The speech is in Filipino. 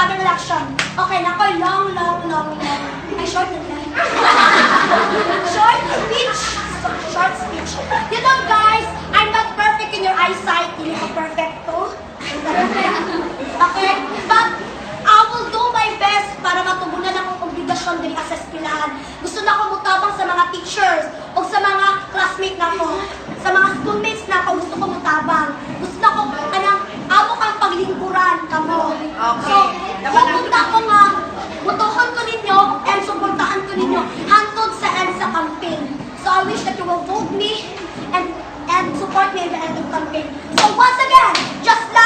bagong election. Okay, na ako, long. Ay, short na lang. Short speech. You know, guys, I'm not perfect in your eyesight. Hindi ko perfect to. Okay? But, I will do my best para matugunan akong obligasyon din sa eskwelahan. Gusto na akong mutabang sa mga teachers o sa mga classmates na ako. Sa mga schoolmates na ako, gusto ko mutabang. Gusto na akong, amo kang paglingkuran kamo. So, pupunta ko nga, mutuhon ko ninyo and suportahan ko ninyo hantod sa end sa campaign. So, I wish that you will vote me and support me in the end of campaign. So, once again, just like